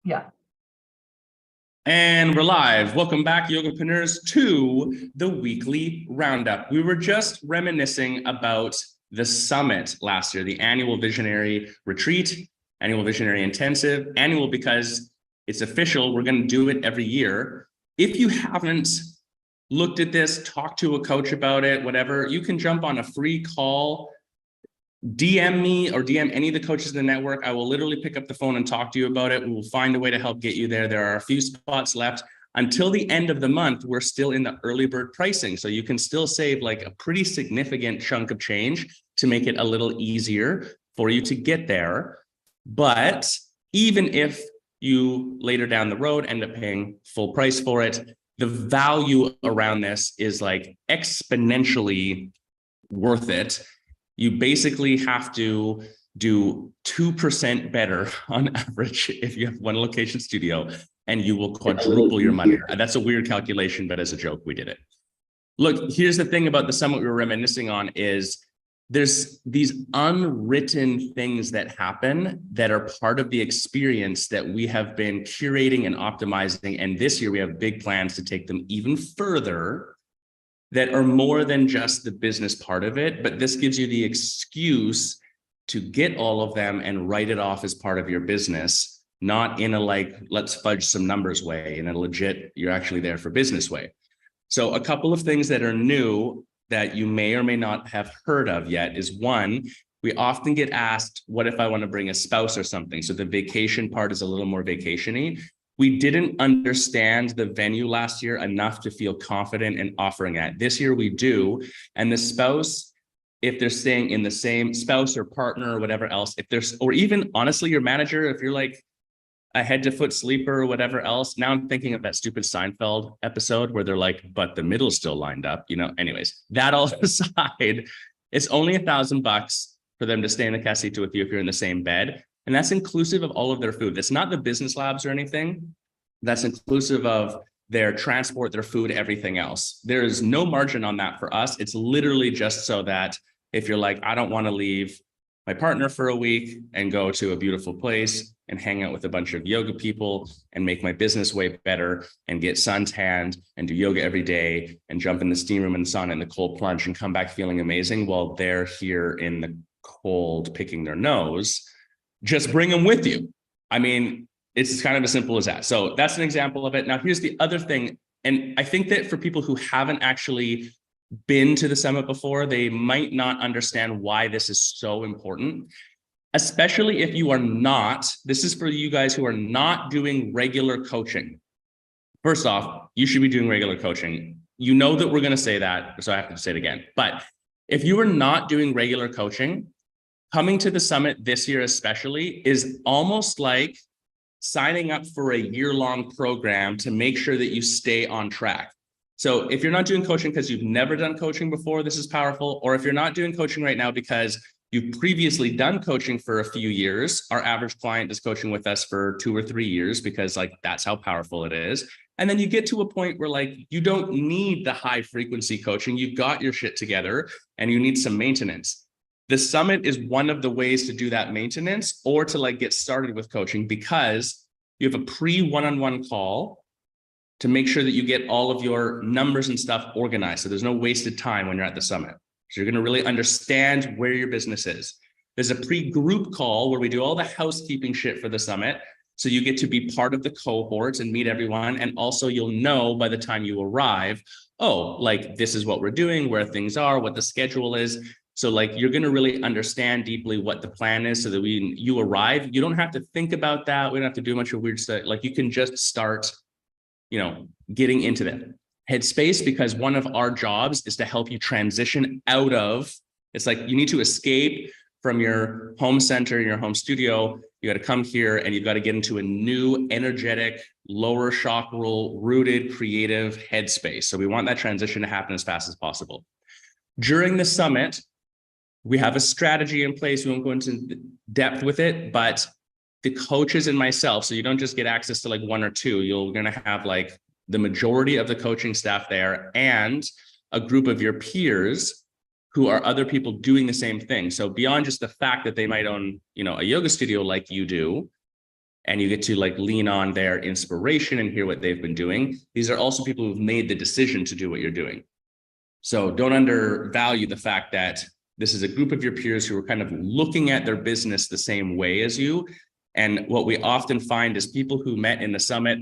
Yeah. And we're live. Welcome back, Yogapreneurs, to the weekly Roundup. We were just reminiscing about the summit last year, the annual visionary retreat, annual visionary intensive, annual because it's official. We're going to do it every year. If you haven't looked at this, talked to a coach about it, whatever, you can jump on a free call. DM me or DM any of the coaches in the network. I will literally pick up the phone and talk to you about it. We will find a way to help get you there. There are a few spots left. Until the end of the month, we're still in the early bird pricing. So you can still save like a pretty significant chunk of change to make it a little easier for you to get there. But even if you later down the road end up paying full price for it, the value around this is like exponentially worth it. You basically have to do 2% better on average if you have one location studio, and you will quadruple your money. That's a weird calculation, but as a joke, we did it. Look, here's the thing about the summit we were reminiscing on is there's these unwritten things that happen that are part of the experience that we have been curating and optimizing. And this year we have big plans to take them even further, that are more than just the business part of it, but this gives you the excuse to get all of them and write it off as part of your business, not in a like, let's fudge some numbers way, in a legit, you're actually there for business way. So a couple of things that are new that you may or may not have heard of yet is one, we often get asked, what if I want to bring a spouse or something? So the vacation part is a little more vacation-y. We didn't understand the venue last year enough to feel confident in offering it. This year we do. And the spouse, if they're staying in the same spouse or partner or whatever else, if there's, or even honestly, your manager, if you're like a head to foot sleeper or whatever else, now I'm thinking of that stupid Seinfeld episode where they're like, but the middle's still lined up, you know, anyways, that all aside, it's only $1,000 for them to stay in the casita with you if you're in the same bed. And that's inclusive of all of their food. That's not the business labs or anything. That's inclusive of their transport, their food, everything else. There is no margin on that for us. It's literally just so that if you're like, I don't want to leave my partner for a week and go to a beautiful place and hang out with a bunch of yoga people and make my business way better and get suntanned and do yoga every day and jump in the steam room and sauna and the cold plunge and come back feeling amazing while they're here in the cold picking their nose, just bring them with you. I mean, it's kind of as simple as that. So that's an example of it. Now, here's the other thing. And I think that for people who haven't actually been to the summit before, they might not understand why this is so important, especially if you are not, this is for you guys who are not doing regular coaching. First off, you should be doing regular coaching. You know that we're going to say that, so I have to say it again. But if you are not doing regular coaching, coming to the summit this year especially is almost like signing up for a year-long program to make sure that you stay on track. So if you're not doing coaching because you've never done coaching before, this is powerful. Or if you're not doing coaching right now because you've previously done coaching for a few years, our average client is coaching with us for 2 or 3 years because like that's how powerful it is. And then you get to a point where like you don't need the high frequency coaching. You've got your shit together and you need some maintenance. The summit is one of the ways to do that maintenance or to like get started with coaching, because you have a pre-one-on-one call to make sure that you get all of your numbers and stuff organized. So there's no wasted time when you're at the summit. So you're going to really understand where your business is. There's a pre-group call where we do all the housekeeping shit for the summit. So you get to be part of the cohorts and meet everyone. And also you'll know by the time you arrive, oh, like this is what we're doing, where things are, what the schedule is. So like you're going to really understand deeply what the plan is so that when you arrive, you don't have to think about that. We don't have to do a bunch of weird stuff. Like you can just start, you know, getting into that headspace, because one of our jobs is to help you transition out of, it's like you need to escape from your home center, your home studio. You got to come here and you've got to get into a new, energetic, lower chakral, rooted, creative headspace. So we want that transition to happen as fast as possible. During the summit, we have a strategy in place. We won't go into depth with it, but the coaches and myself, so you don't just get access to like 1 or 2, you're going to have like the majority of the coaching staff there and a group of your peers who are other people doing the same thing. So beyond just the fact that they might own, you know, a yoga studio like you do, and you get to like lean on their inspiration and hear what they've been doing. These are also people who've made the decision to do what you're doing. So don't undervalue the fact that this is a group of your peers who are kind of looking at their business the same way as you. And what we often find is people who met in the summit,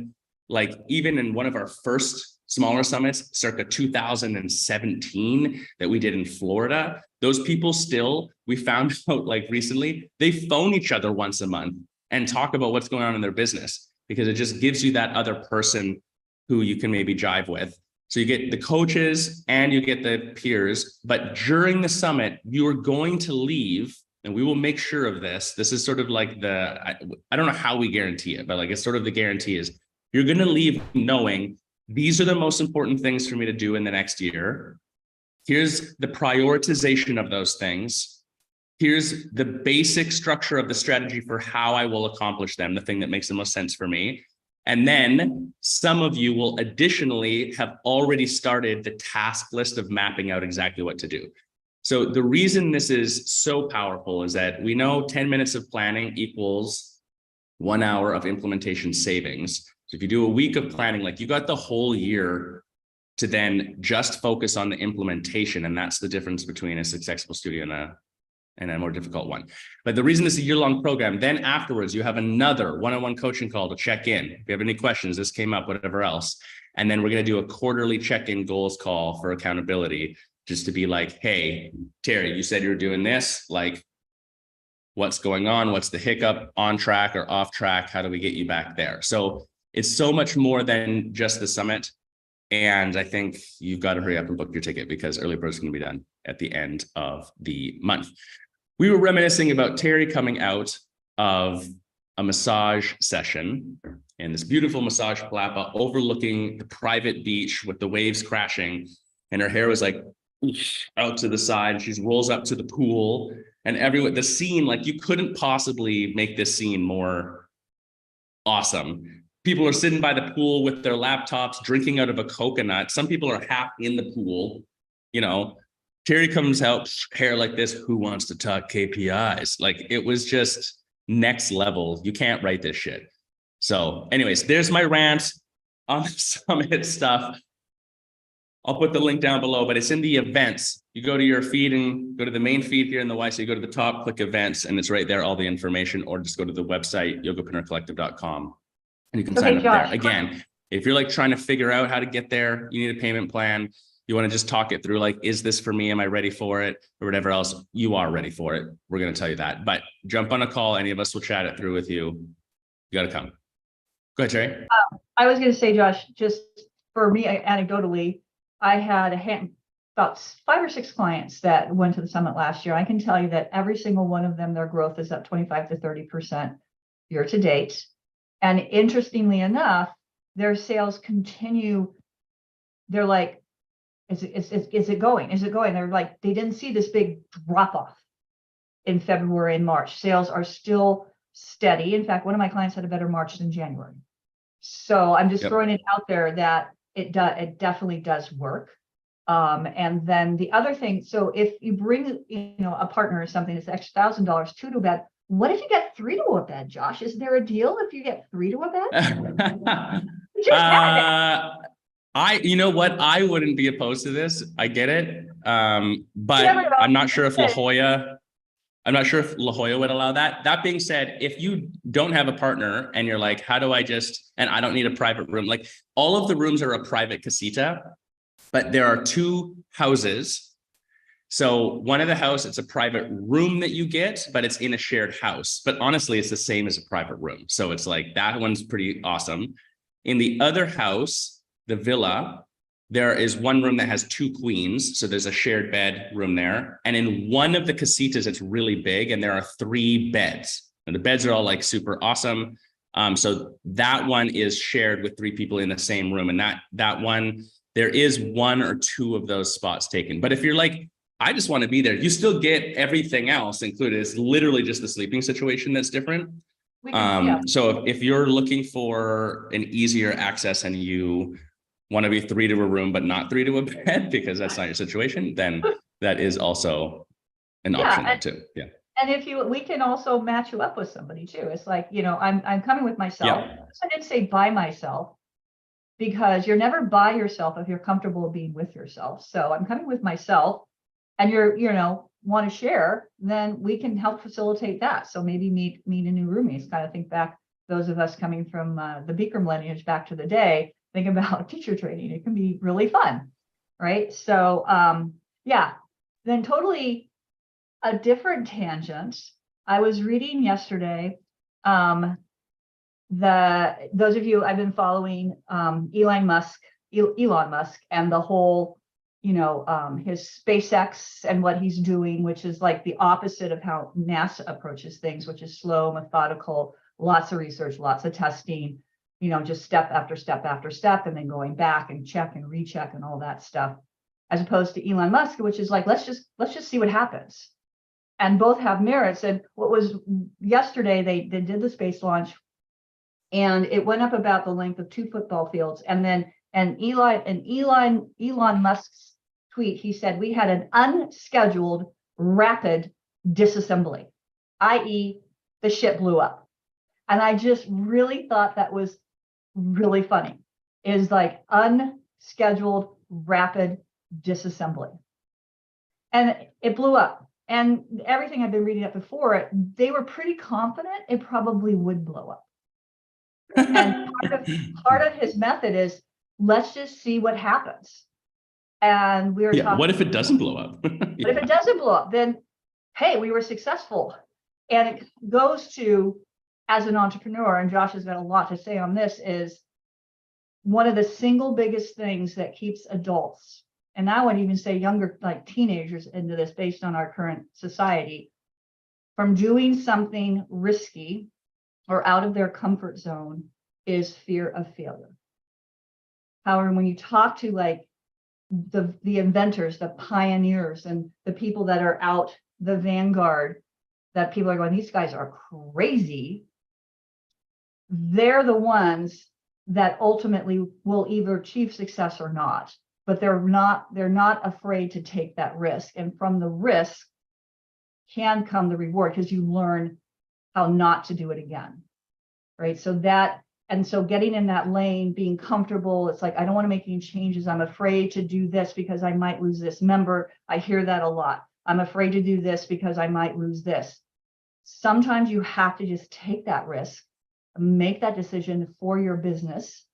like even in one of our first smaller summits, circa 2017 that we did in Florida, those people still, we found out like recently, they phone each other once a month and talk about what's going on in their business, because it just gives you that other person who you can maybe jive with. So you get the coaches and you get the peers, but during the summit, you are going to leave, and we will make sure of this. This is sort of like I don't know how we guarantee it, but like it's sort of the guarantee is you're going to leave knowing these are the most important things for me to do in the next year. Here's the prioritization of those things. Here's the basic structure of the strategy for how I will accomplish them, the thing that makes the most sense for me. And then some of you will additionally have already started the task list of mapping out exactly what to do. So the reason this is so powerful is that we know 10 minutes of planning equals 1 hour of implementation savings. So if you do a week of planning, like you got the whole year to then just focus on the implementation. And that's the difference between a successful studio and a more difficult one. But the reason this is a year-long program, then afterwards, you have another one-on-one coaching call to check in. If you have any questions, this came up, whatever else. And then we're going to do a quarterly check-in goals call for accountability, just to be like, hey, Terry, you said you were doing this, like, what's going on? What's the hiccup, on track or off track? How do we get you back there? So it's so much more than just the summit. And I think you've got to hurry up and book your ticket, because early bird is going to be done at the end of the month. We were reminiscing about Terry coming out of a massage session in this beautiful massage palapa overlooking the private beach with the waves crashing. And her hair was like out to the side. She rolls up to the pool, and everyone, the scene, like you couldn't possibly make this scene more awesome. People are sitting by the pool with their laptops, drinking out of a coconut. Some people are half in the pool, you know. Terry comes out, hair like this, who wants to talk KPIs? Like, it was just next level. You can't write this shit. So anyways, there's my rant on the summit stuff. I'll put the link down below, but it's in the events. You go to your feed and go to the main feed here in the YC, go to the top, click events, and it's right there, all the information, or just go to the website, yogapreneurcollective.com, and you can sign up there. Again, if you're like trying to figure out how to get there, you need a payment plan. You want to just talk it through, like, is this for me? Am I ready for it? Or whatever else, you are ready for it. We're going to tell you that. But jump on a call. Any of us will chat it through with you. You got to come. Go ahead, Terry. I was going to say, Josh, just for me, anecdotally, I had about 5 or 6 clients that went to the summit last year. I can tell you that every single one of them, their growth is up 25 to 30% year to date. And interestingly enough, their sales continue. They're like, is it going? Is it going? They're like, they didn't see this big drop off in February and March. Sales are still steady. In fact, one of my clients had a better March than January. So I'm just throwing it out there that it definitely does work. And then the other thing, so if you bring, a partner or something, it's extra $1,000, 2 to a bed. What if you get 3 to a bed, Josh? Is there a deal if you get 3 to a bed? You know what? I wouldn't be opposed to this. I get it. But I'm not sure if La Jolla would allow that. That being said, if you don't have a partner and you're like, how do I and I don't need a private room, like all of the rooms are a private casita, but there are 2 houses. So one of the house, it's a private room that you get, but it's in a shared house. But honestly, it's the same as a private room. So it's like, that one's pretty awesome. In the other house, the villa, there is one room that has 2 queens. So there's a shared bed room there. And in one of the casitas, it's really big, and there are 3 beds. And the beds are all like super awesome. So that one is shared with 3 people in the same room. And that one, there is 1 or 2 of those spots taken. But if you're like, I just want to be there, you still get everything else included. It's literally just the sleeping situation that's different. So if you're looking for an easier access and you want to be 3 to a room, but not 3 to a bed, because that's not your situation, then that is also an option too. Yeah. And if we can also match you up with somebody too. It's like, I'm coming with myself. Yeah. I didn't say by myself, because you're never by yourself if you're comfortable being with yourself. So I'm coming with myself, and want to share, then we can help facilitate that. So maybe meet a new roommates. Kind of think back, those of us coming from the Beacom lineage back to the day, think about teacher training. It can be really fun, right? So yeah, then totally a different tangent. I was reading yesterday, those of you I've been following, Elon Musk and the whole, his SpaceX and what he's doing, which is like the opposite of how NASA approaches things, which is slow, methodical, lots of research, lots of testing, just step after step after step, and then going back and check and recheck and all that stuff, as opposed to Elon Musk, which is like, let's just see what happens. And both have merits. And what was yesterday, they did the space launch, and it went up about the length of 2 football fields. And then Elon Musk's tweet, he said, we had an unscheduled rapid disassembly, i.e. the ship blew up. And I just really thought that was really funny, is like unscheduled rapid disassembly. And it blew up. And everything I've been reading up before it, they were pretty confident it probably would blow up. And part of his method is, let's just see what happens. And we were talking, what if it doesn't blow up? But if it doesn't blow up, then hey, we were successful. And it goes to, as an entrepreneur, and Josh has got a lot to say on this, is one of the single biggest things that keeps adults, and I would even say younger, like teenagers, into this based on our current society, from doing something risky or out of their comfort zone, is fear of failure. However, when you talk to like the inventors, the pioneers, and the people that are out, the vanguard, that people are going, these guys are crazy, they're the ones that ultimately will either achieve success or not. But they're not afraid to take that risk. And from the risk can come the reward, because you learn how not to do it again, right? So getting in that lane, being comfortable, it's like, I don't want to make any changes. I'm afraid to do this because I might lose this member. I hear that a lot. I'm afraid to do this because I might lose this. Sometimes you have to just take that risk, make that decision for your business.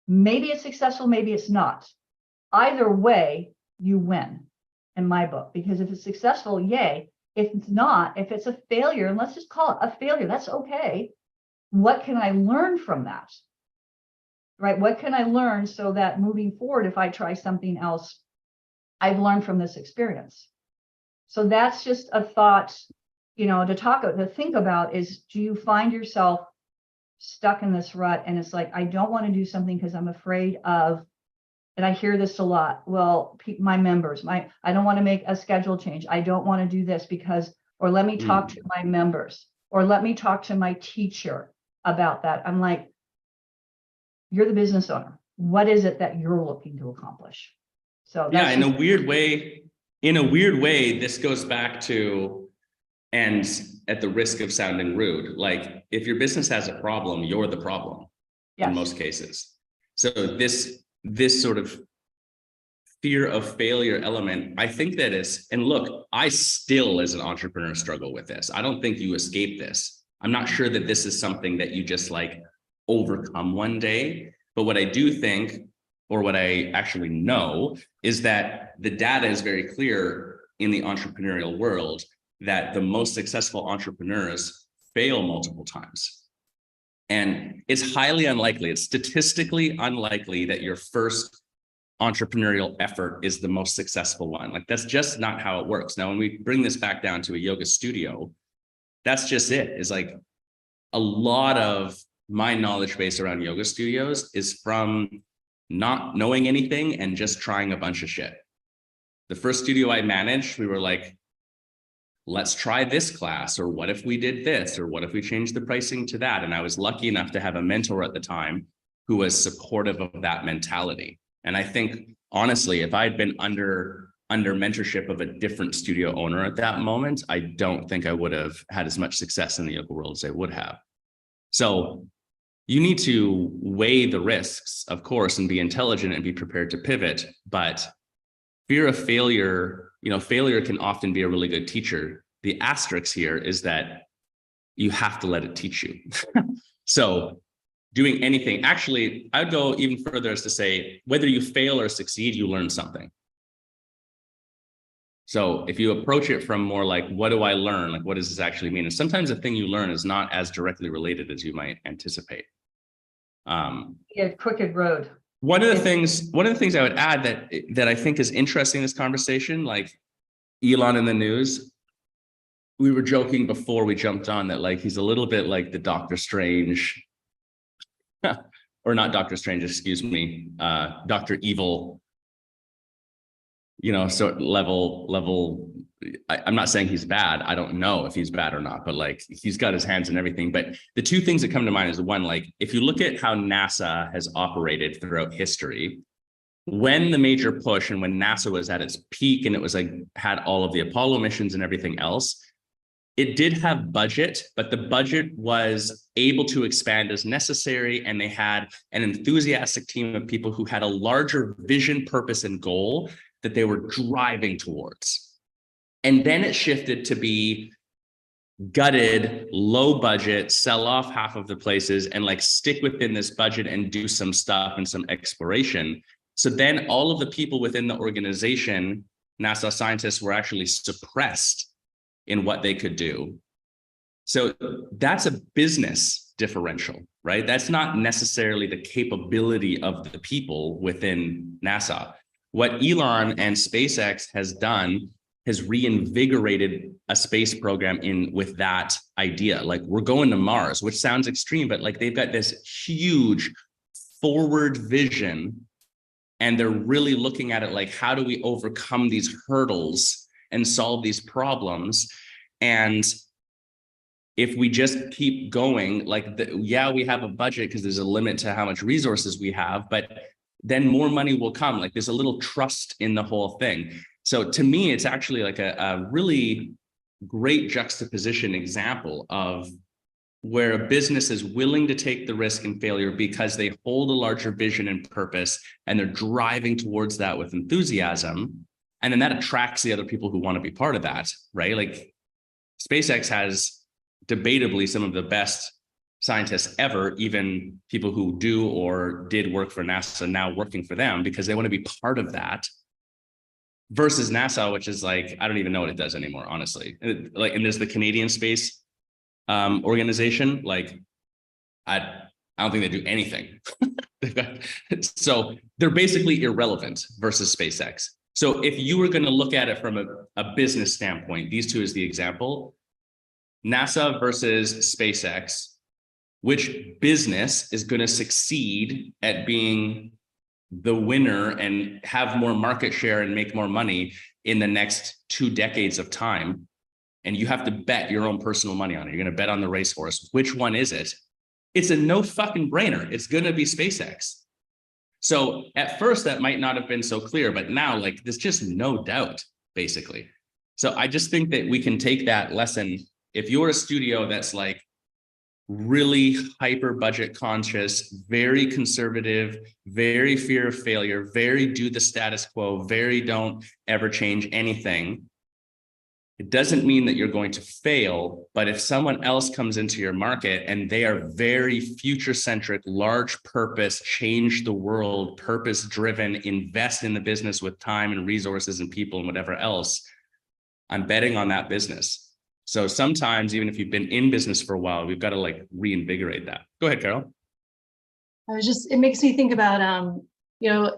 Maybe it's successful, maybe it's not. Either way, you win in my book, because if it's successful, yay. If it's not, if it's a failure, and let's just call it a failure, that's okay. What can I learn from that? Right? What can I learn so that moving forward, if I try something else, I've learned from this experience. So that's just a thought, to think about, is, do you find yourself stuck in this rut? And it's like, I don't want to do something because I'm afraid of, and I hear this a lot. Well, my members, I don't want to make a schedule change. I don't want to do this because, or let me talk to my members, or let me talk to my teacher about that. I'm like, you're the business owner. What is it that you're looking to accomplish? So yeah, in a weird way, this goes back to, and at the risk of sounding rude, like, if your business has a problem, you're the problem. Yes. In most cases. So this sort of fear of failure element, I think that is, and look, I still as an entrepreneur struggle with this. I don't think you escape this. I'm not sure that this is something that you just like overcome one day. But what I do think, or what I actually know, is that the data is very clear in the entrepreneurial world that the most successful entrepreneurs fail multiple times. And it's highly unlikely, it's statistically unlikely that your first entrepreneurial effort is the most successful one. Like, that's just not how it works. Now, when we bring this back down to a yoga studio, that's just it. Is like, a lot of my knowledge base around yoga studios is from not knowing anything and just trying a bunch of shit. The first studio I managed, we were like, let's try this class, or what if we did this, or what if we changed the pricing to that? And I was lucky enough to have a mentor at the time who was supportive of that mentality. And I think, honestly, if I'd been under mentorship of a different studio owner at that moment, I don't think I would have had as much success in the yoga world as I would have. So you need to weigh the risks, of course, and be intelligent and be prepared to pivot. But fear of failure, failure can often be a really good teacher. The asterisk here is that you have to let it teach you. So doing anything, actually, I'd go even further as to say, whether you fail or succeed, you learn something. So if you approach it from more like, what do I learn? Like, what does this actually mean? And sometimes the thing you learn is not as directly related as you might anticipate. Crooked road. One of the things I would add that I think is interesting in this conversation, like Elon in the news, we were joking before we jumped on that, like, he's a little bit like the Doctor Strange, or not Doctor Strange, excuse me, Dr. Evil, so level. I'm not saying he's bad. I don't know if he's bad or not, but like, he's got his hands in everything. But the two things that come to mind is one, like, if you look at how NASA has operated throughout history, when the major push and when NASA was at its peak and it was like, had all of the Apollo missions and everything else, it did have budget, but the budget was able to expand as necessary. And they had an enthusiastic team of people who had a larger vision, purpose, and goal that they were driving towards. And then it shifted to be gutted, low budget, sell off half of the places and like stick within this budget and do some stuff and some exploration. So then all of the people within the organization, NASA scientists, were actually suppressed in what they could do. So that's a business differential, right? That's not necessarily the capability of the people within NASA. What Elon and SpaceX has done has reinvigorated a space program with that idea. Like, we're going to Mars, which sounds extreme, but like, they've got this huge forward vision and they're really looking at it like, how do we overcome these hurdles and solve these problems? And if we just keep going, like, we have a budget because there's a limit to how much resources we have, but then more money will come. Like, there's a little trust in the whole thing. So to me, it's actually like a really great juxtaposition example of where a business is willing to take the risk and failure because they hold a larger vision and purpose, and they're driving towards that with enthusiasm. And then that attracts the other people who want to be part of that, right? Like, SpaceX has debatably some of the best scientists ever, even people who do or did work for NASA now working for them because they want to be part of that, versus NASA, which is like, I don't even know what it does anymore, honestly. And there's the Canadian Space Organization. Like, I don't think they do anything. So they're basically irrelevant versus SpaceX. So if you were going to look at it from a business standpoint, these two is the example. NASA versus SpaceX, which business is going to succeed at being the winner and have more market share and make more money in the next 2 decades of time? And you have to bet your own personal money on it. You're going to bet on the racehorse. Which one is it? It's a no fucking brainer. It's going to be SpaceX. So at first that might not have been so clear, but now, like, there's just no doubt, basically. So I just think that we can take that lesson. If you're a studio that's like really hyper budget conscious, very conservative, very fear of failure, very do the status quo, very don't ever change anything, it doesn't mean that you're going to fail. But if someone else comes into your market and they are very future centric, large purpose, change the world, purpose driven, invest in the business with time and resources and people and whatever else, I'm betting on that business. So sometimes, even if you've been in business for a while, we've got to like reinvigorate that. Go ahead, Carol. It makes me think about, in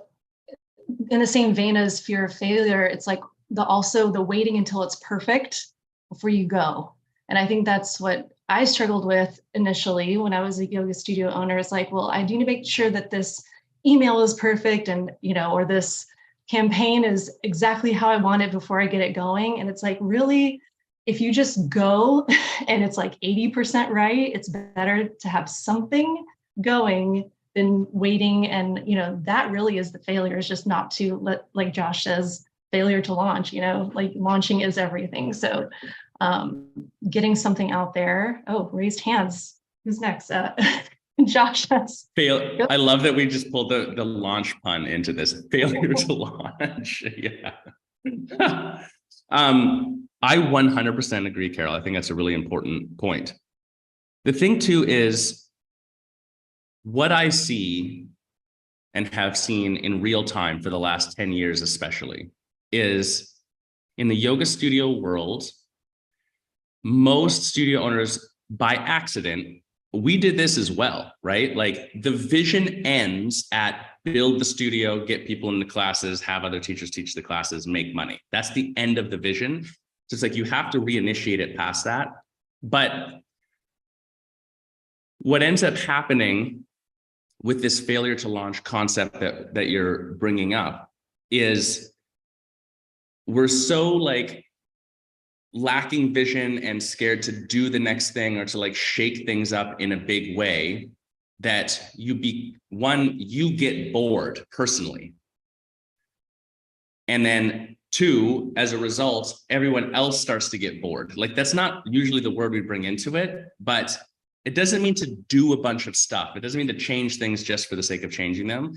the same vein as fear of failure, it's like also the waiting until it's perfect before you go. And I think that's what I struggled with initially when I was a yoga studio owner. It's like, well, I do need to make sure that this email is perfect and, or this campaign is exactly how I want it before I get it going. And it's like, really, if you just go and it's like 80% right, it's better to have something going than waiting. And, that really is the failure, is just not to let, like Josh says, failure to launch, like launching is everything. So getting something out there. Oh, raised hands. Who's next? Josh has. I love that we just pulled the launch pun into this. Failure to launch. Yeah. I 100% agree, Carol. I think that's a really important point. The thing too is what I see and have seen in real time for the last 10 years, especially, is in the yoga studio world, most studio owners by accident, we did this as well, right? Like the vision ends at build the studio, get people into classes, have other teachers teach the classes, make money. That's the end of the vision. So it's like you have to reinitiate it past that. But what ends up happening with this failure to launch concept that you're bringing up is we're so like lacking vision and scared to do the next thing or to like shake things up in a big way that you get bored personally. And then two, as a result, everyone else starts to get bored. Like that's not usually the word we bring into it, but it doesn't mean to do a bunch of stuff. It doesn't mean to change things just for the sake of changing them.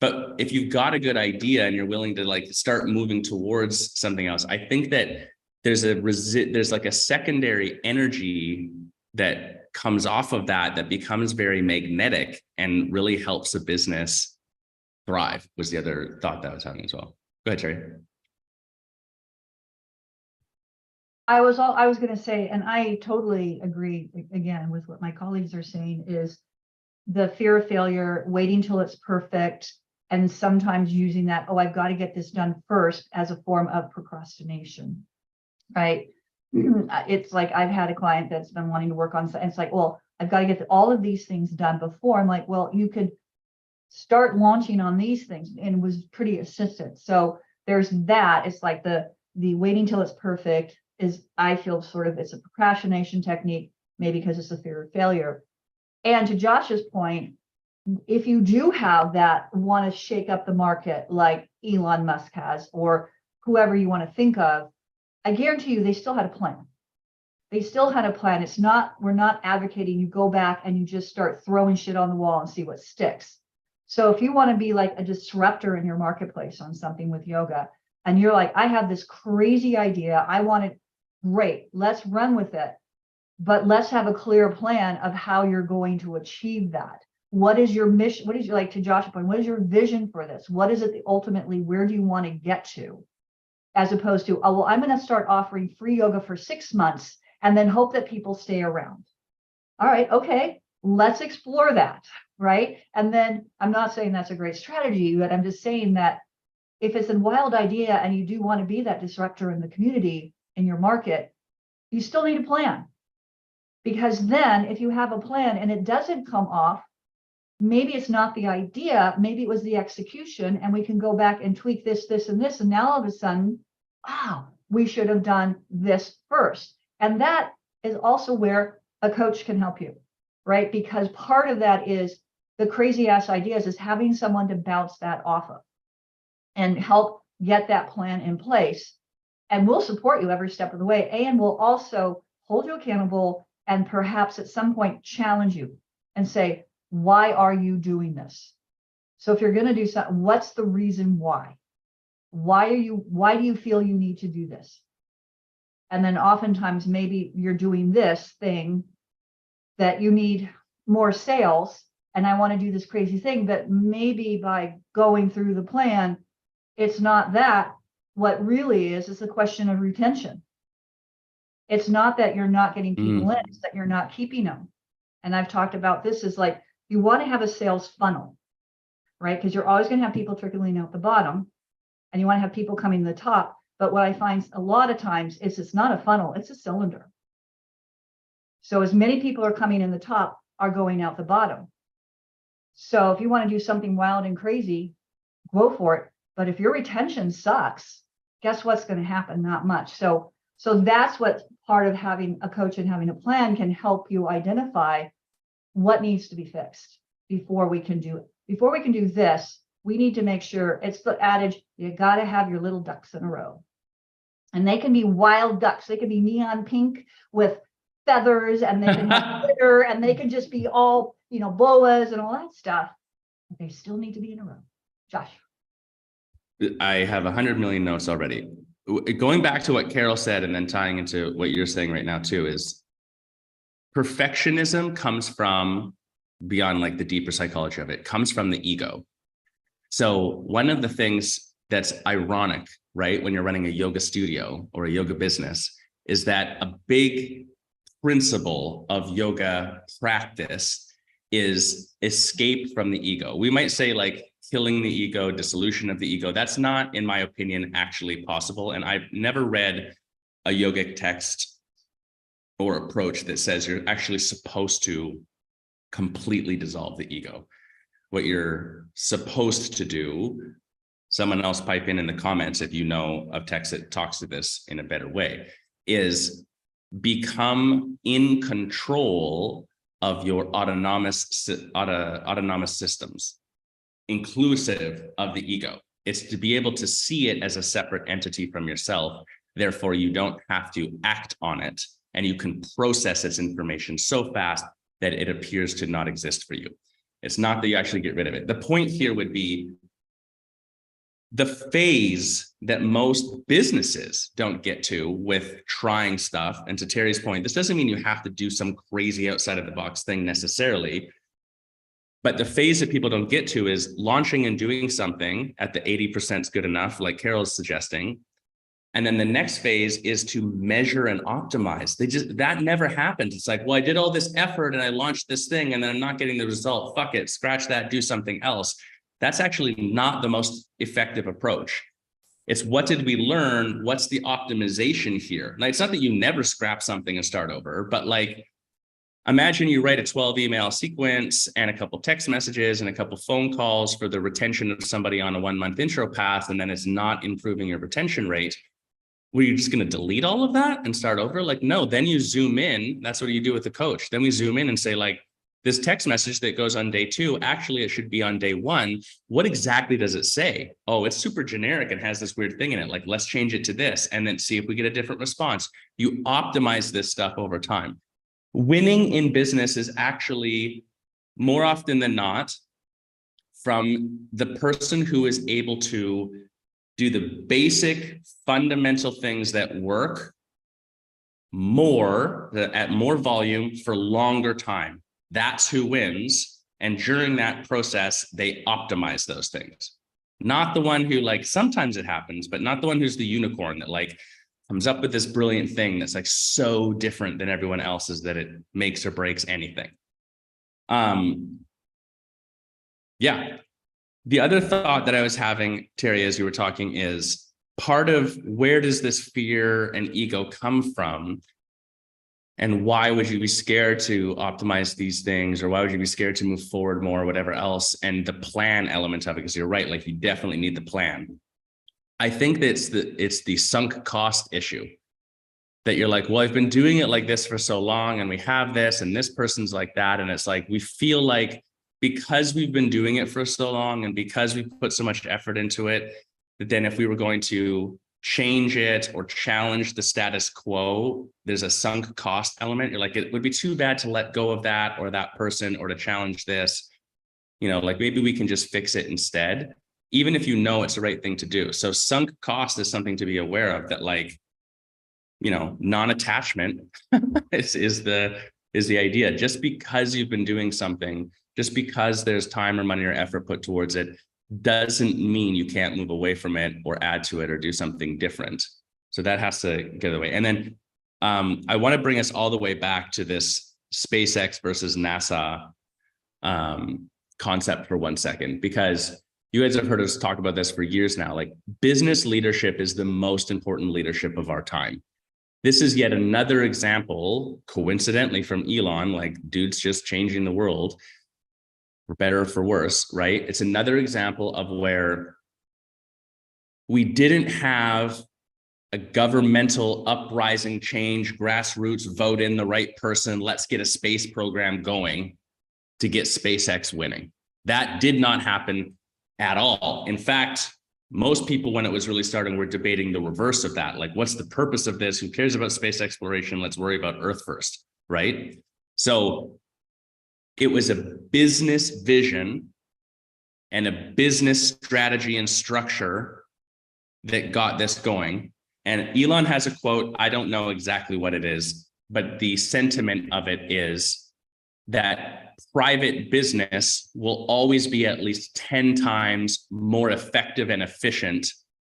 But if you've got a good idea and you're willing to like start moving towards something else, I think that there's like a secondary energy that comes off of that becomes very magnetic and really helps a business thrive, was the other thought that I was having as well. Go ahead, Terry. I was going to say, and I totally agree again with what my colleagues are saying, is the fear of failure, waiting till it's perfect, and sometimes using that, oh, I've got to get this done first, as a form of procrastination, right? It's like I've had a client that's been wanting to work on, and it's like, well, I've got to get all of these things done before. I'm like, well, you could start launching on these things, and was pretty assisted. So there's that. It's like the waiting till it's perfect is, I feel, sort of, it's a procrastination technique, maybe because it's a fear of failure. And to Josh's point, if you do have that want to shake up the market like Elon Musk has, or whoever you want to think of, I guarantee you they still had a plan. They still had a plan. It's not, we're not advocating you go back and you just start throwing shit on the wall and see what sticks. So if you want to be like a disruptor in your marketplace on something with yoga, and you're like, I have this crazy idea, I want it, great, let's run with it. But let's have a clear plan of how you're going to achieve that. What is your mission? What is your, like to Josh's point, what is your vision for this? What is it ultimately, where do you want to get to? As opposed to, oh, well, I'm going to start offering free yoga for 6 months and then hope that people stay around. All right, okay, let's explore that, right? And then I'm not saying that's a great strategy, but I'm just saying that if it's a wild idea and you do want to be that disruptor in the community, in your market, you still need a plan. Because then if you have a plan and it doesn't come off, maybe it's not the idea, maybe it was the execution, and we can go back and tweak this, this, and this. And now all of a sudden, wow, we should have done this first. And that is also where a coach can help you, right? Because part of that is the crazy ass ideas is having someone to bounce that off of and help get that plan in place. And we'll support you every step of the way. And we'll also hold you accountable and perhaps at some point challenge you and say, why are you doing this? So if you're going to do something, what's the reason why? Why do you feel you need to do this? And then oftentimes maybe you're doing this thing that you need more sales, and I want to do this crazy thing, but maybe by going through the plan, it's not that. What really is a question of retention. It's not that you're not getting people in, it's that you're not keeping them. And I've talked about this is like, you want to have a sales funnel, right? Because you're always going to have people trickling out the bottom and you want to have people coming to the top. But what I find a lot of times is it's not a funnel, it's a cylinder. So as many people are coming in the top are going out the bottom. So if you want to do something wild and crazy, go for it. But if your retention sucks, guess what's going to happen? Not much. So that's what part of having a coach and having a plan can help you identify what needs to be fixed before we can do it. Before we can do this, we need to make sure, it's the adage, you got to have your little ducks in a row. And they can be wild ducks. They can be neon pink with feathers, and they can have glitter, and they can just be all, boas and all that stuff. But they still need to be in a row. Josh. I have 100 million notes already. Going back to what Carol said and then tying into what you're saying right now too, is perfectionism comes from, beyond like the deeper psychology of it, comes from the ego. So one of the things that's ironic, right, when you're running a yoga studio or a yoga business, is that a big principle of yoga practice is escape from the ego. We might say like killing the ego, dissolution of the ego. That's not, in my opinion, actually possible. And I've never read a yogic text or approach that says you're actually supposed to completely dissolve the ego. What you're supposed to do, someone else pipe in the comments if you know of text that talks to this in a better way, is become in control of your autonomous systems, inclusive of the ego. It's to be able to see it as a separate entity from yourself. Therefore, you don't have to act on it, and you can process its information so fast that it appears to not exist for you. It's not that you actually get rid of it. The point here would be the phase that most businesses don't get to with trying stuff. And to Terry's point, this doesn't mean you have to do some crazy outside of the box thing necessarily. But the phase that people don't get to is launching and doing something at the 80% is good enough, like Carol's suggesting. And then the next phase is to measure and optimize. That never happens. It's like, well, I did all this effort and I launched this thing and then I'm not getting the result. Fuck it, scratch that, do something else. That's actually not the most effective approach. It's what did we learn? What's the optimization here? Like, it's not that you never scrap something and start over, but like, imagine you write a 12 email sequence and a couple text messages and a couple phone calls for the retention of somebody on a 1-month intro path, and then it's not improving your retention rate. Were you just going to delete all of that and start over? Like, no, then you zoom in. That's what you do with the coach. Then we zoom in and say, like, this text message that goes on day 2, actually, it should be on day 1. What exactly does it say? Oh, it's super generic and has this weird thing in it. Like, let's change it to this and then see if we get a different response. You optimize this stuff over time. Winning in business is actually, more often than not, from the person who is able to do the basic fundamental things that work at more volume for longer time. That's who wins. And during that process, they optimize those things. Not the one who, like, sometimes it happens, but not the one who's the unicorn that like comes up with this brilliant thing that's like so different than everyone else's that it makes or breaks anything. Yeah. The other thought that I was having, Terry, as you were talking, is part of where does this fear and ego come from? And why would you be scared to optimize these things? Or why would you be scared to move forward more or whatever else? And the plan element of it, because you're right, like you definitely need the plan. I think that it's the sunk cost issue, that you're like, well, I've been doing it like this for so long and we have this and this person's like that. And it's like, we feel like because we've been doing it for so long and because we put so much effort into it, that then if we were going to change it or challenge the status quo, there's a sunk cost element. You're like, it would be too bad to let go of that or that person or to challenge this, like maybe we can just fix it instead, even if you know it's the right thing to do. So sunk cost is something to be aware of, that like, non-attachment is the idea. Just because you've been doing something, just because there's time or money or effort put towards it, doesn't mean you can't move away from it or add to it or do something different. So that has to get away. And then I want to bring us all the way back to this SpaceX versus NASA concept for 1 second, because you guys have heard us talk about this for years now. Like, business leadership is the most important leadership of our time. This is yet another example, coincidentally, from Elon, like, dude's just changing the world for better or for worse, right? It's another example of where we didn't have a governmental uprising change, grassroots, vote in the right person, let's get a space program going to get SpaceX winning. That did not happen. at all. In fact, most people, when it was really starting, were debating the reverse of that. Like, what's the purpose of this? Who cares about space exploration? Let's worry about Earth first, right? So it was a business vision and a business strategy and structure that got this going. And Elon has a quote, I don't know exactly what it is, but the sentiment of it is that private business will always be at least 10 times more effective and efficient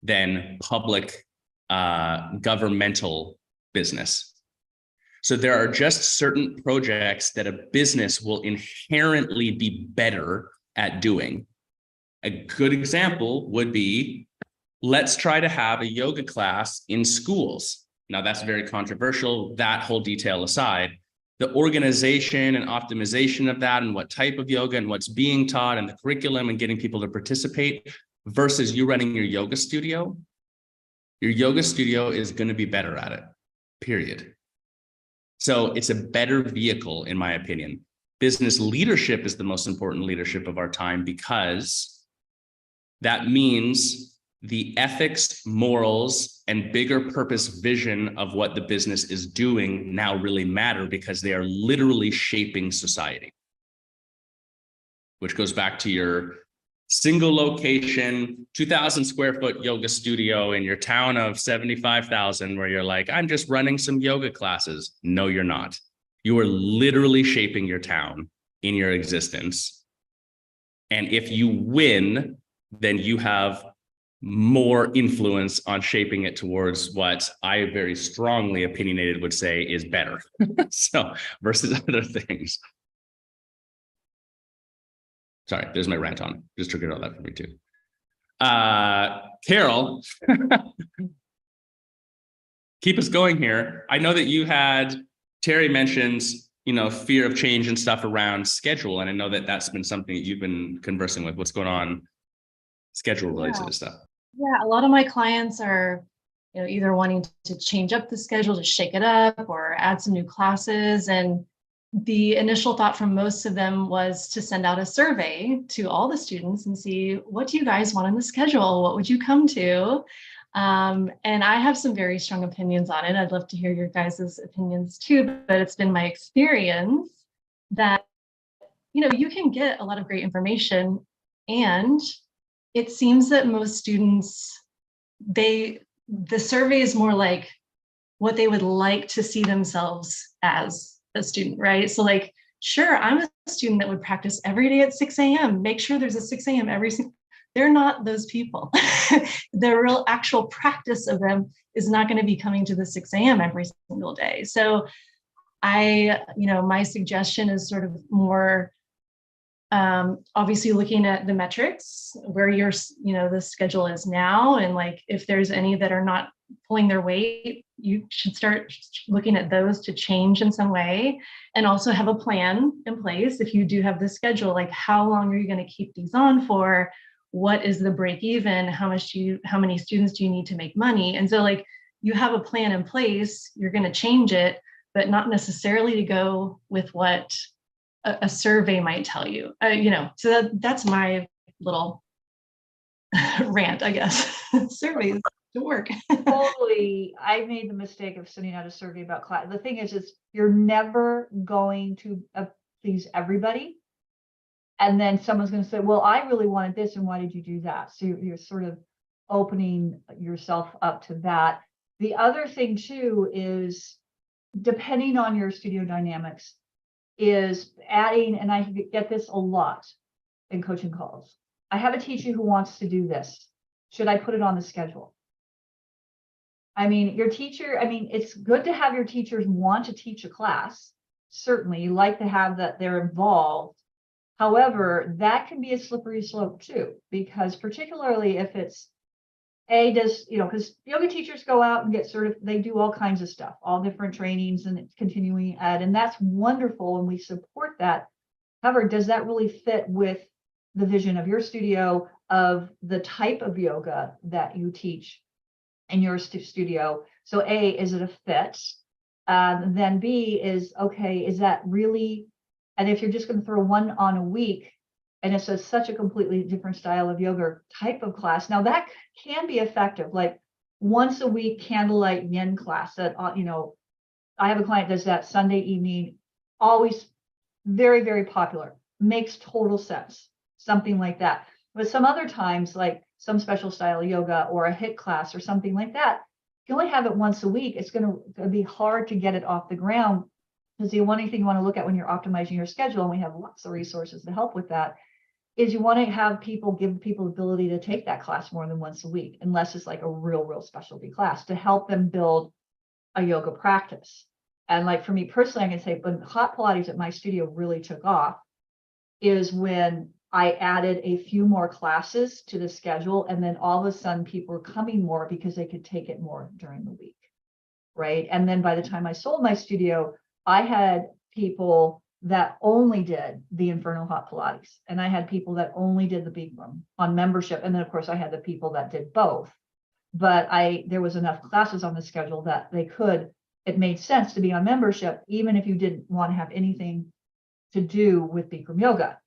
than public governmental business. So there are just certain projects that a business will inherently be better at doing. A good example would be, let's try to have a yoga class in schools. Now that's very controversial, that whole detail aside. The organization and optimization of that and what type of yoga and what's being taught and the curriculum and getting people to participate versus you running your yoga studio is going to be better at it, period. So it's a better vehicle, in my opinion. Business leadership is the most important leadership of our time because that means the ethics, morals, and bigger purpose vision of what the business is doing now really matter because they are literally shaping society. Which goes back to your single location, 2,000 square foot yoga studio in your town of 75,000, where you're like, I'm just running some yoga classes. No, you're not. You are literally shaping your town in your existence. And if you win, then you have more influence on shaping it towards what I very strongly opinionated would say is better. So versus other things. Sorry, there's my rant on. Just triggered all that for me too. Carol, keep us going here. I know that you had, Terry mentions, fear of change and stuff around schedule. And I know that that's been something that you've been conversing with. What's going on schedule related to stuff? Yeah, a lot of my clients are, either wanting to change up the schedule, to shake it up or add some new classes. And the initial thought from most of them was to send out a survey to all the students and see, what do you guys want on the schedule? What would you come to? And I have some very strong opinions on it. I'd love to hear your guys' opinions too, but it's been my experience that, you can get a lot of great information, and it seems that most students, the survey is more like what they would like to see themselves as a student, right? So like, sure, I'm a student that would practice every day at 6 a.m. Make sure there's a 6 a.m. every single. They're not those people. The real actual practice of is not going to be coming to the 6 a.m. every single day. So my suggestion is sort of more obviously looking at the metrics where the schedule is now. And like, if there's any that are not pulling their weight, you should start looking at those to change in some way, and also have a plan in place. If you do have the schedule, like how long are you going to keep these on for? What is the break even? How many students do you need to make money? And so like, you have a plan in place, you're going to change it, but not necessarily to go with what a survey might tell you, so that's my little rant, I guess. Surveys don't work. Totally. I made the mistake of sending out a survey about class. The thing is you're never going to please everybody. And then someone's going to say, well, I really wanted this. And why did you do that? So you're sort of opening yourself up to that. The other thing too is, depending on your studio dynamics, is adding, and I get this a lot in coaching calls. I have a teacher who wants to do this. Should I put it on the schedule? I mean, it's good to have your teachers want to teach a class. Certainly, you like to have that they're involved. However, that can be a slippery slope too, because particularly if it's because yoga teachers go out and get they do all kinds of stuff, all different trainings and continuing ed, and that's wonderful, and we support that. However, does that really fit with the vision of your studio, of the type of yoga that you teach in your studio? So A, is it a fit? Then B is, okay, is that really, and if you're just going to throw one on a week And it's such a completely different style of yoga type of class. Now that can be effective, like once a week candlelight yin class that, I have a client that does that Sunday evening, always very, very popular, makes total sense, something like that. But some other times, like some special style yoga or a HIIT class or something like that, if you only have it once a week, it's going to be hard to get it off the ground. Because the one thing you want to look at when you're optimizing your schedule, and we have lots of resources to help with that, is you want to have people, give people the ability to take that class more than once a week, unless it's like a real specialty class, to help them build a yoga practice. And like for me personally, I can say when hot Pilates at my studio really took off is when I added a few more classes to the schedule. And then all of a sudden people were coming more because they could take it more during the week. Right. And then by the time I sold my studio, I had people that only did the Inferno Hot Pilates. And I had people that only did the Bikram on membership. And then of course I had the people that did both. But there was enough classes on the schedule that it made sense to be on membership, even if you didn't want to have anything to do with Bikram yoga.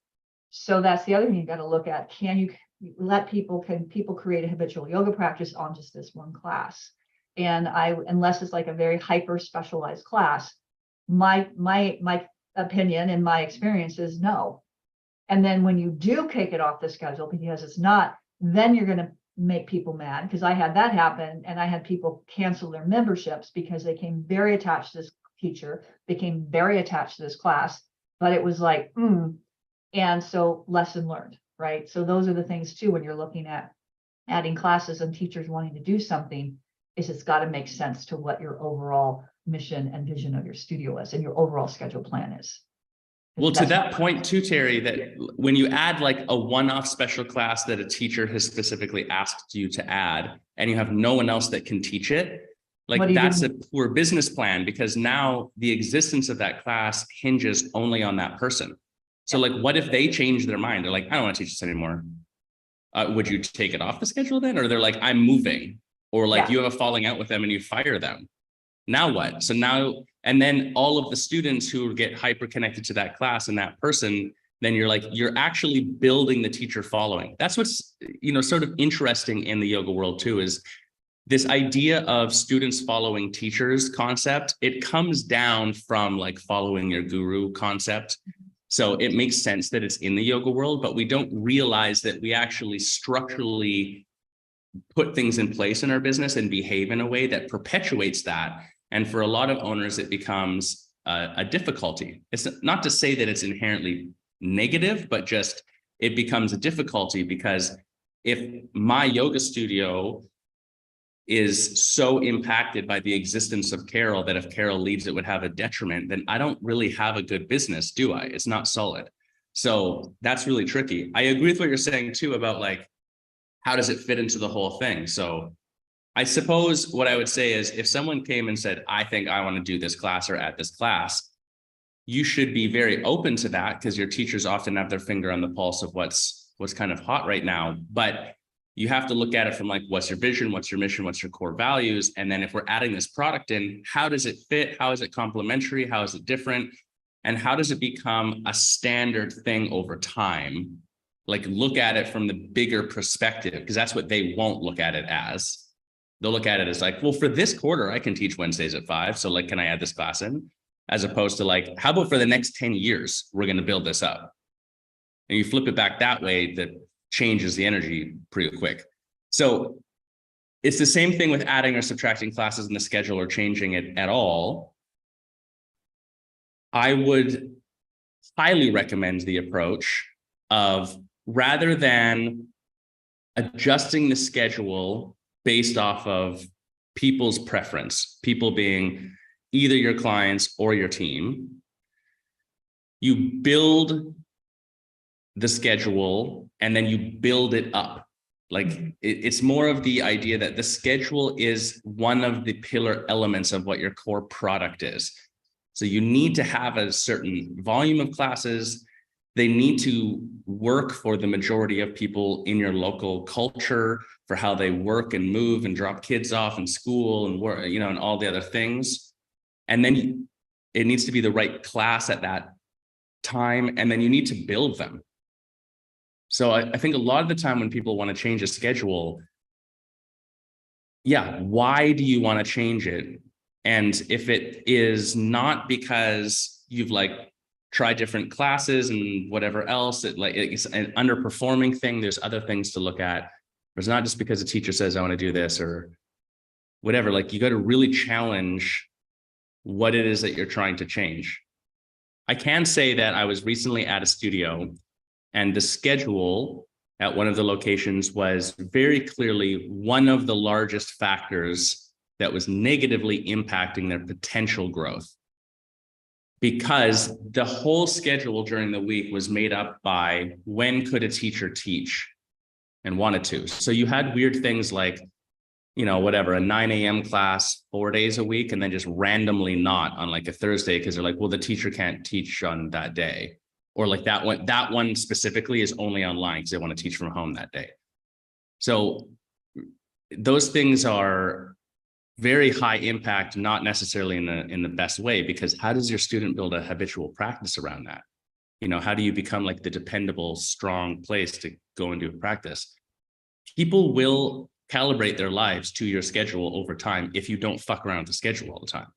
So that's the other thing you got to look at. Can people create a habitual yoga practice on just this one class? And unless it's like a very hyper specialized class, my opinion and my experience is no. And then when you do take it off the schedule because it's not, then you're going to make people mad, because I had that happen, and I had people cancel their memberships because they became very attached to this teacher, became very attached to this class, but it was like, and so lesson learned, right? So those are the things too, when you're looking at adding classes and teachers wanting to do something, is it's got to make sense to what your overall mission and vision of your studio is and your overall schedule plan is. Well, to that point too, Terry, that when you add like a one-off special class that a teacher has specifically asked you to add, and you have no one else that can teach it, like that's a poor business plan, because now the existence of that class hinges only on that person. So like, what if they change their mind? They're like, I don't want to teach this anymore. Would you take it off the schedule then? Or they're like, I'm moving, or like you have a falling out with them and you fire them. Now what? So now, and then all of the students who get hyper connected to that class and that person, then you're actually building the teacher following. That's what's, sort of interesting in the yoga world too, is this idea of students following teachers concept. It comes down from like following your guru concept. So it makes sense that it's in the yoga world, but we don't realize that we actually structurally put things in place in our business and behave in a way that perpetuates that. And for a lot of owners, it becomes a difficulty. It's not to say that it's inherently negative, but just it becomes a difficulty, because if my yoga studio is so impacted by the existence of Carol that if Carol leaves, it would have a detriment, then I don't really have a good business, do I? It's not solid. So that's really tricky. I agree with what you're saying too about like, how does it fit into the whole thing? So I suppose what I would say is, if someone came and said, I think I want to do this class or add this class, you should be very open to that, because your teachers often have their finger on the pulse of what's kind of hot right now. But you have to look at it from like, what's your vision? What's your mission? What's your core values? And then if we're adding this product in, how does it fit? How is it complementary? How is it different? And how does it become a standard thing over time? Like, look at it from the bigger perspective, because that's what they won't look at it as. They'll look at it as like, well, for this quarter, I can teach Wednesdays at 5. So like, can I add this class in? As opposed to like, how about for the next 10 years, we're going to build this up. And you flip it back that way, that changes the energy pretty quick. So it's the same thing with adding or subtracting classes in the schedule or changing it at all. I would highly recommend the approach of, rather than adjusting the schedule based off of people's preference, people being either your clients or your team, you build the schedule and then you build it up. Like it's more of the idea that the schedule is one of the pillar elements of what your core product is. So you need to have a certain volume of classes. They need to work for the majority of people in your local culture, for how they work and move and drop kids off in school and work, and all the other things. And then it needs to be the right class at that time. And then you need to build them. So I think a lot of the time when people want to change a schedule, yeah, why do you want to change it? And if it is not because you've like tried different classes and whatever else, it's an underperforming thing, there's other things to look at. It's not just because a teacher says, I want to do this or whatever. Like, you got to really challenge what it is that you're trying to change. I can say that I was recently at a studio and the schedule at one of the locations was very clearly one of the largest factors that was negatively impacting their potential growth. Because the whole schedule during the week was made up by when could a teacher teach and wanted to. So you had weird things like, you know, whatever, a 9 a.m. class 4 days a week, and then just randomly not on like a Thursday because they're like, well, the teacher can't teach on that day. Or like that one specifically is only online because they want to teach from home that day. So those things are very high impact, not necessarily in the best way, because how does your student build a habitual practice around that? You know, how do you become like the dependable, strong place to go and do practice? People will calibrate their lives to your schedule over time if you don't fuck around with the schedule all the time.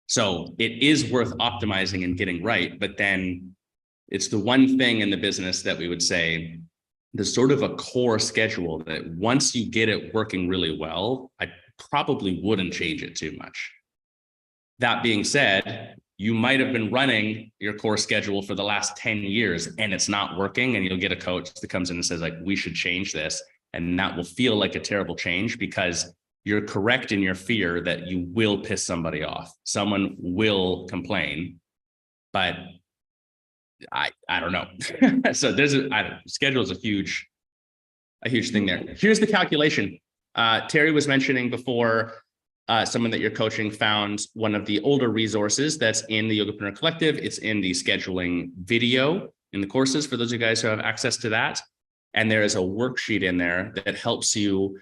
So it is worth optimizing and getting right, but then it's the one thing in the business that we would say there's sort of a core schedule that once you get it working really well, I probably wouldn't change it too much. That being said, you might have been running your core schedule for the last 10 years and it's not working, and you'll get a coach that comes in and says like, we should change this. And that will feel like a terrible change because you're correct in your fear that you will piss somebody off. Someone will complain, but I don't know. So schedule is a huge thing there. Here's the calculation. Terry was mentioning before, someone that you're coaching found one of the older resources that's in the Yogapreneur Collective. It's in the scheduling video in the courses for those of you guys who have access to that. And there is a worksheet in there that helps you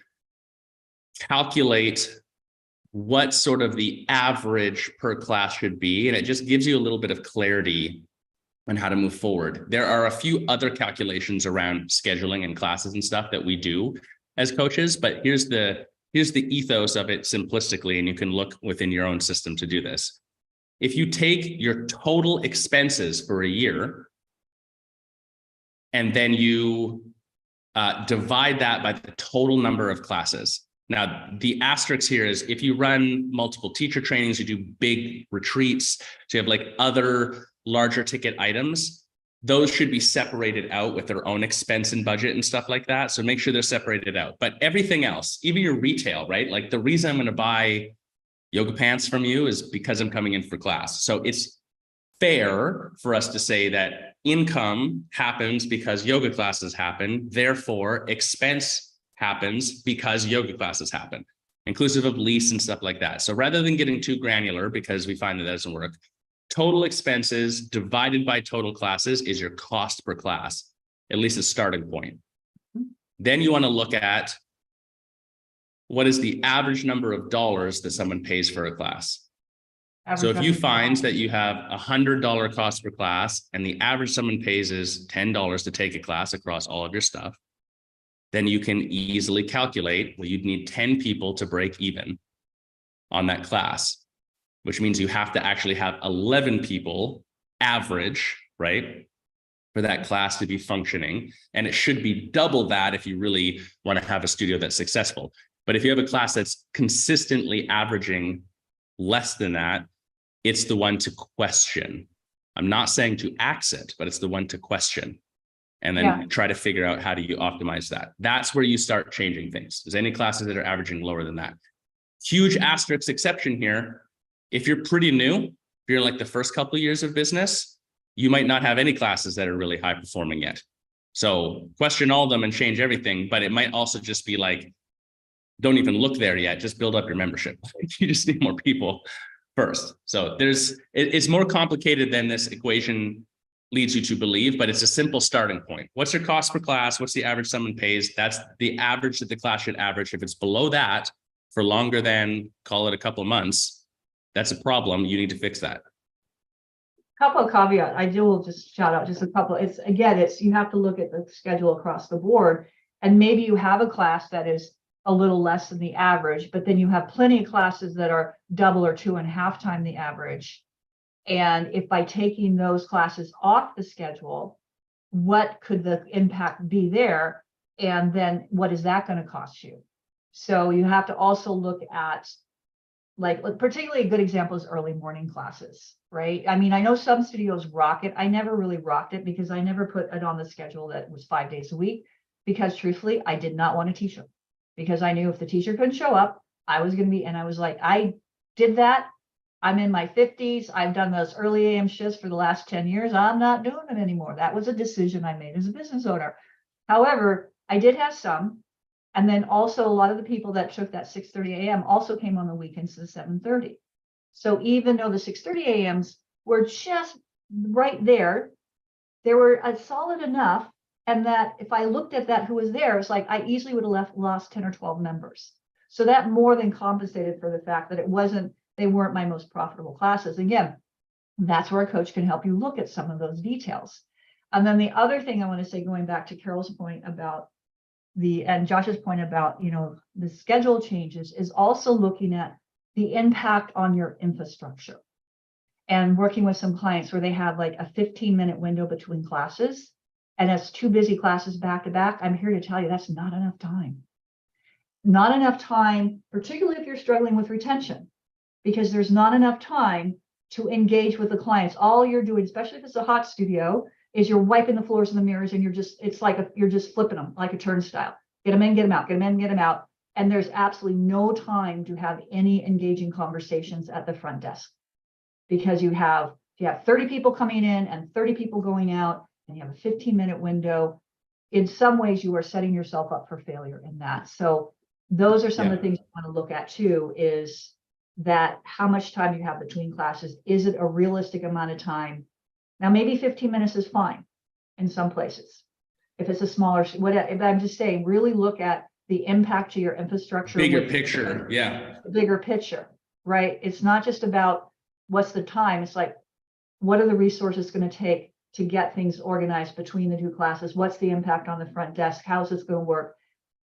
calculate what sort of the average per class should be. And it just gives you a little bit of clarity on how to move forward. There are a few other calculations around scheduling and classes and stuff that we do as coaches, but here's the ethos of it simplistically, and you can look within your own system to do this. If you take your total expenses for a year and then you divide that by the total number of classes. Now, the asterisk here is if you run multiple teacher trainings, you do big retreats, so you have like other larger ticket items, those should be separated out with their own expense and budget and stuff like that. So make sure they're separated out. But everything else, even your retail, right? Like the reason I'm going to buy yoga pants from you is because I'm coming in for class. So it's fair for us to say that income happens because yoga classes happen. Therefore, expense happens because yoga classes happen, inclusive of lease and stuff like that. So rather than getting too granular, because we find that doesn't work, total expenses divided by total classes is your cost per class, at least a starting point. Then you want to look at what is the average number of dollars that someone pays for a class. So if you find that you have $100 cost per class and the average someone pays is $10 to take a class across all of your stuff, then you can easily calculate, well, you'd need 10 people to break even on that class, which means you have to actually have 11 people average, right, for that class to be functioning. And it should be double that if you really want to have a studio that's successful. But if you have a class that's consistently averaging less than that, it's the one to question. I'm not saying to axe it, but it's the one to question. And then try to figure out how do you optimize that. That's where you start changing things. There's any classes that are averaging lower than that. Huge asterisk exception here. If you're pretty new, if you're in like the first couple of years of business, you might not have any classes that are really high performing yet. So question all of them and change everything, but it might also just be like, don't even look there yet, just build up your membership. You just need more people first. So it's more complicated than this equation leads you to believe, but it's a simple starting point. What's your cost per class? What's the average someone pays? That's the average that the class should average. If it's below that for longer than, call it a couple of months, that's a problem. You need to fix that. couple of caveats. I will just shout out just a couple. It's you have to look at the schedule across the board, and maybe you have a class that is a little less than the average, but then you have plenty of classes that are double or 2.5 times the average. And if by taking those classes off the schedule, what could the impact be there? And then what is that going to cost you? So you have to also look at, like, particularly a good example is early morning classes, right? I mean, I know some studios rock it. I never really rocked it because I never put it on the schedule that was 5 days a week, because truthfully, I did not want to teach them, because I knew if the teacher couldn't show up, I was going to be, and I was like, I did that. I'm in my 50s. I've done those early AM shifts for the last 10 years. I'm not doing it anymore. That was a decision I made as a business owner. However, I did have some. And then also a lot of the people that took that 6:30 a.m. also came on the weekends to the 7:30. So even though the 6:30 a.m.s were just right there, they were solid enough. And that if I looked at that, who was there, it's like I easily would have lost 10 or 12 members. So that more than compensated for the fact that they weren't my most profitable classes. Again, that's where a coach can help you look at some of those details. And then the other thing I want to say, going back to Carol's point about and Josh's point about, the schedule changes, is also looking at the impact on your infrastructure, and working with some clients where they have like a 15-minute window between classes, and it's 2 busy classes back to back. I'm here to tell you that's not enough time. Not enough time, particularly if you're struggling with retention, because there's not enough time to engage with the clients. All you're doing, especially if it's a hot studio, is you're wiping the floors and the mirrors, and you're just flipping them like a turnstile. Get them in, get them out, get them in, get them out. And there's absolutely no time to have any engaging conversations at the front desk, because you have 30 people coming in and 30 people going out, and you have a 15-minute window. In some ways, you are setting yourself up for failure in that. So those are some of the things you want to look at too, is that how much time you have between classes. Is it a realistic amount of time? Now, maybe 15 minutes is fine in some places. If it's a smaller, whatever, I'm just saying, really look at the impact to your infrastructure. Bigger picture, yeah. The bigger picture, right? It's not just about what's the time. It's like, what are the resources going to take to get things organized between the 2 classes? What's the impact on the front desk? How's this going to work?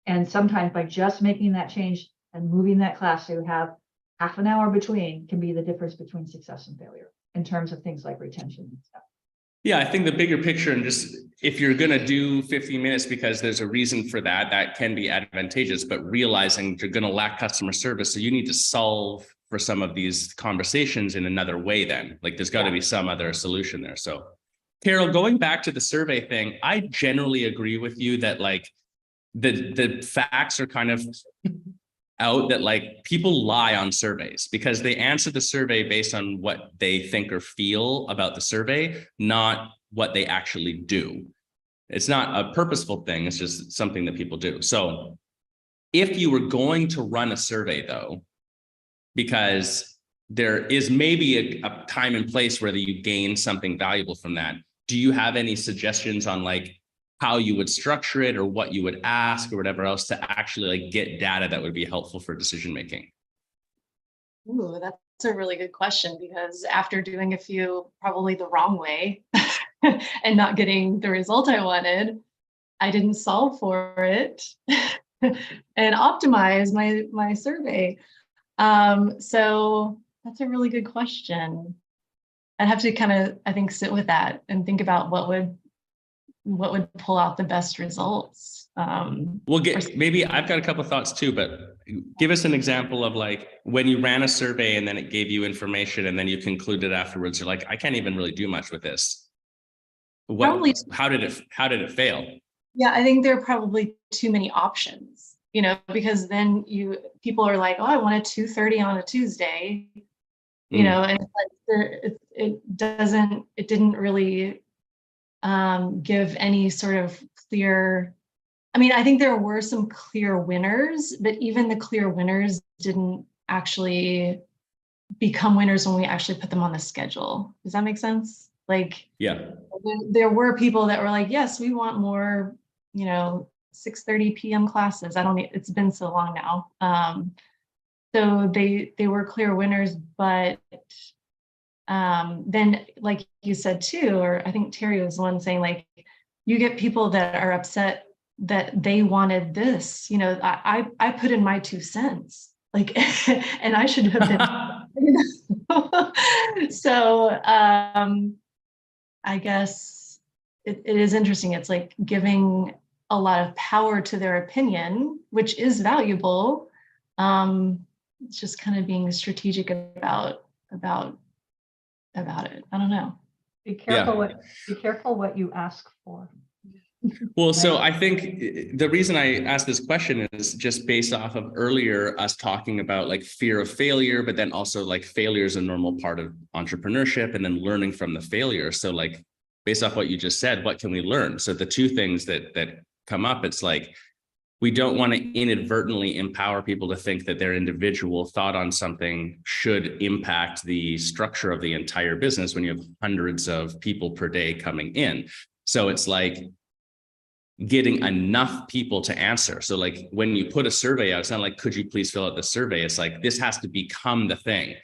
And sometimes by just making that change and moving that class to have half an hour between can be the difference between success and failure in terms of things like retention and stuff. Yeah, I think the bigger picture, and just if you're going to do 15 minutes because there's a reason for that, that can be advantageous, but realizing you're going to lack customer service. So you need to solve for some of these conversations in another way then. Like there's got to be some other solution there. So Carol, going back to the survey thing, I generally agree with you that like the facts are kind of out that like people lie on surveys because they answer the survey based on what they think or feel about the survey, not what they actually do. It's not a purposeful thing. It's just something that people do. So if you were going to run a survey though, because there is maybe a time and place where you gain something valuable from that, do you have any suggestions on like how you would structure it or what you would ask or whatever else to actually like get data that would be helpful for decision making? Ooh, that's a really good question, because after doing a few probably the wrong way and not getting the result I wanted, I didn't solve for it and optimize my survey. So that's a really good question. I'd have to kind of, I think, sit with that and think about what would pull out the best results. We'll get, maybe I've got a couple of thoughts too, but give us an example of like when you ran a survey and then it gave you information and then you concluded afterwards, you're like, I can't even really do much with this. How did it fail? Yeah, I think there are probably too many options, because then people are like, oh, I want a 2:30 on a Tuesday, and it didn't really give any sort of clear. I mean, I think there were some clear winners, but even the clear winners didn't actually become winners when we actually put them on the schedule. Does that make sense? Like, yeah, there were people that were like, yes, we want more, 6:30 p.m. classes. It's been so long now. So they were clear winners, but then like you said too, or I think Terry was the one saying, like, you get people that are upset that they wanted this, you know, I put in my 2 cents, like, and I should have been. So I guess it is interesting. It's like giving a lot of power to their opinion, which is valuable. It's just kind of being strategic about it. I don't know. Be careful be careful what you ask for. Well, so I think the reason I asked this question is just based off of earlier us talking about like fear of failure, but then also like failure is a normal part of entrepreneurship and then learning from the failure. So like based off what you just said, what can we learn? So the two things that come up, it's like we don't want to inadvertently empower people to think that their individual thought on something should impact the structure of the entire business when you have hundreds of people per day coming in. So it's like getting enough people to answer. So like when you put a survey out, it's not like, could you please fill out the survey? It's like, this has to become the thing.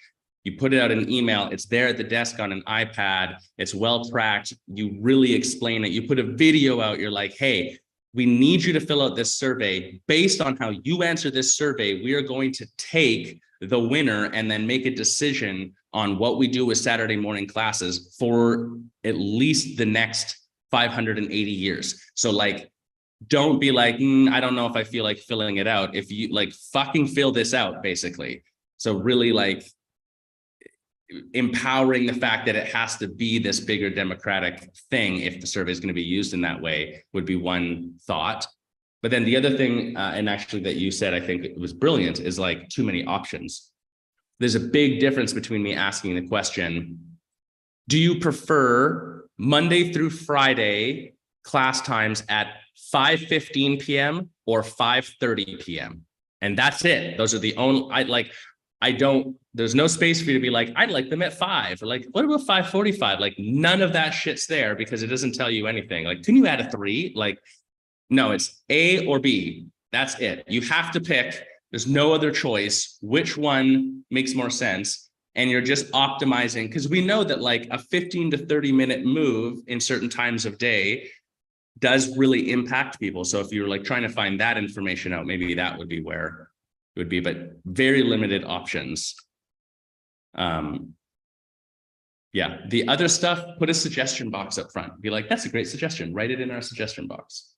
You put it out in an email, it's there at the desk on an iPad, it's well tracked, you really explain it, you put a video out, you're like, hey, we need you to fill out this survey. Based on how you answer this survey, we are going to take the winner and then make a decision on what we do with Saturday morning classes for at least the next 580 years. So like, don't be like, I don't know if I feel like filling it out. If you like fucking fill this out, basically. So really like empowering the fact that it has to be this bigger democratic thing if the survey is going to be used in that way would be one thought. But then the other thing, and actually that you said, I think it was brilliant, is like too many options. There's a big difference between me asking the question, do you prefer Monday through Friday class times at 5:15 p.m. or 5:30 p.m.? And that's it. Those are the only, there's no space for you to be like, I'd like them at 5, or like, what about 5:45? Like none of that shit's there because it doesn't tell you anything. Like, can you add a 3? Like, no, it's A or B. That's it. You have to pick. There's no other choice. Which one makes more sense? And you're just optimizing, because we know that like a 15 to 30 minute move in certain times of day does really impact people. So if you're like trying to find that information out, maybe that would be where it would be, but very limited options. Yeah, the other stuff, put a suggestion box up front. Be like, that's a great suggestion. Write it in our suggestion box.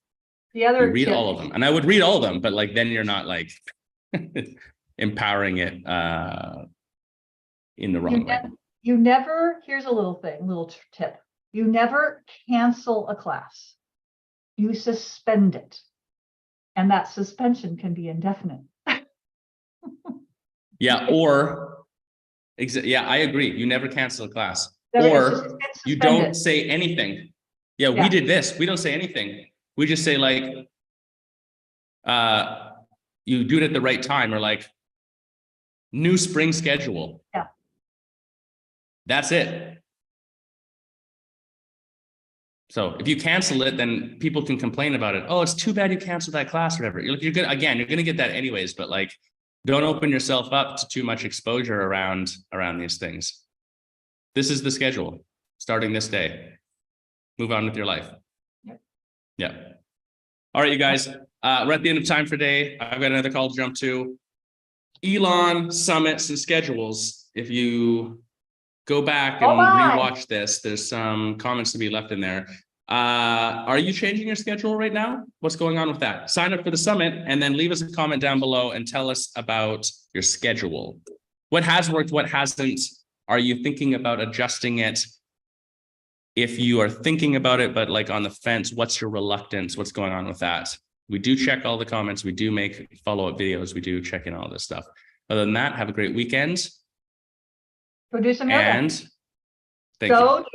The other read all of them. And I would read all of them, but like, then you're not like empowering it in the wrong way. You never, here's a little tip. You never cancel a class. You suspend it. And that suspension can be indefinite. Yeah, yeah, I agree. You never cancel a class. No, or you don't say anything. Yeah, we did this. We don't say anything. We just say like, you do it at the right time, or like, new spring schedule. Yeah. That's it. So if you cancel it, then people can complain about it. Oh, it's too bad you canceled that class or whatever. You're good. Again, you're going to get that anyways, but like, don't open yourself up to too much exposure around these things. This is the schedule starting this day. Move on with your life. Yep. Yeah. All right, you guys, we're at the end of time for today. I've got another call to jump to. Elon summits and schedules. If you go back and rewatch this, there's some comments to be left in there. Are you changing your schedule right now? What's going on with that? Sign up for the summit and then leave us a comment down below and tell us about your schedule. What has worked, what hasn't? Are you thinking about adjusting it? If you are thinking about it, but like on the fence, what's your reluctance? What's going on with that? We do check all the comments. We do make follow-up videos. We do check in all this stuff. Other than that, have a great weekend. Go do some yoga. And thank you.